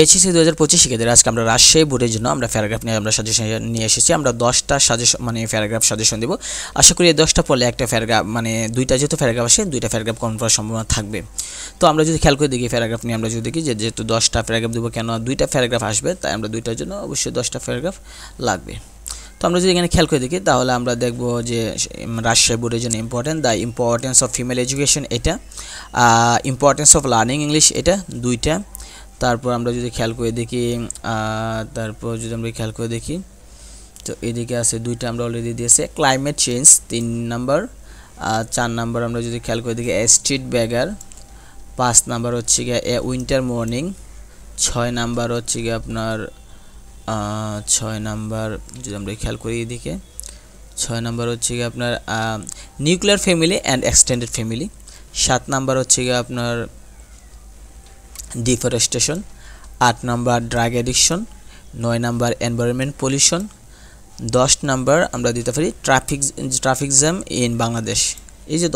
HSC 2025 শিক্ষার্থীরা আজকে আমরা রাজশাহী বোর্ডের জন্য আমরা প্যারাগ্রাফ নিয়ে আমরা সাজেশন নিয়ে এসেছি। আমরা 10টা সাজেশন প্যারাগ্রাফ সাজেশন দেব। আশা করি এই 10টা পড়লে একটা প্যারাগ্রাফ দুইটা যেহেতু প্যারাগ্রাফ আসে দুইটা প্যারাগ্রাফ কমন করার সম্ভাবনা থাকবে। তো আমরা যদি খেয়াল করে দেখি প্যারাগ্রাফ নিয়ে আমরা যদি দেখি যেহেতু 10টা প্যারাগ্রাফ দেবো, কেন দুইটা প্যারাগ্রাফ আসবে, তাই আমরা দুইটার জন্য অবশ্যই 10টা প্যারাগ্রাফ লাগবে। তো আমরা যদি এখানে খেয়াল করে দেখি তাহলে আমরা দেখব যে রাজশাহী বোর্ডের জন্য important the importance of female education, এটা ইম্পর্টেন্স অফ লার্নিং ইংলিশ, এটা দুইটা। তারপর আমরা যদি খেয়াল করে দেখি তো এদিকে আছে দুইটা আমরা অলরেডি দিয়েছে। ক্লাইমেট চেঞ্জ 3 নাম্বার, 4 নাম্বার আমরা যদি খেয়াল করে দেখি স্ট্রিট ব্যাগার, 5 নাম্বার হচ্ছে গিয়ে এ উইন্টার মর্নিং, 6 নাম্বার হচ্ছে গিয়ে আপনার 6 নাম্বার যদি আমরা খেয়াল করি এদিকে 6 নাম্বার হচ্ছে গিয়ে আপনার nuclear family and extended family, 7 number হচ্ছে গিয়ে আপনার deforestation, 8 number drug addiction, 9 number environment pollution, 10 number আমরা দিতে পারি ট্রাফিক জ্যাম ইন বাংলাদেশ। এই যে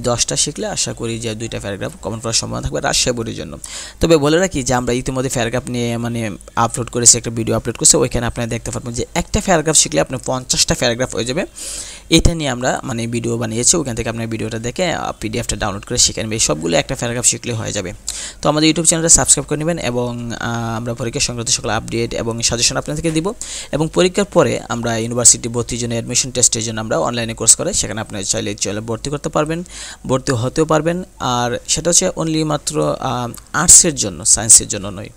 10টা শিখলে আশা করি যে দুইটা প্যারাগ্রাফ কমন করার সম্ভাবনা থাকবে রাজশাহী বোর্ডের জন্য। তবে বলে রাখি যে আমরা ইতিমধ্যে প্যারাগ্রাফ নিয়ে আপলোড করেছি, একটা ভিডিও আপলোড করেছি, ওইখানে আপনারা দেখতে পারবেন যে একটা প্যারাগ্রাফ শিখলে আপনার 50টা প্যারাগ্রাফ হয়ে যাবে। এটা নিয়ে আমরা ভিডিও বানিয়েছি, ওইখান থেকে আপনার ভিডিওটা দেখে পিডিএফটা ডাউনলোড করে শিখে নেবেন। সবগুলো একটা প্যারাগ্রাফ শিখলে হয়ে যাবে। তো আমাদের ইউটিউব চ্যানেলটা সাবস্ক্রাইব করে নেবেন এবং আমরা পরীক্ষা সংক্রান্ত সকল আপডেট এবং সাজেশন আপনাদেরকে দিব। এবং পরীক্ষার পরে আমরা ইউনিভার্সিটি ভর্তির জন্য অ্যাডমিশন টেস্টের জন্য আমরা অনলাইনে কোর্স করে সেখানে আপনারা চাইলে ভর্তি করতে পারবেন, ভর্তি হতেও পারবেন। আর সেটা হচ্ছে অনলি মাত্র আর্টসের জন্য, সায়েন্সের জন্য নয়।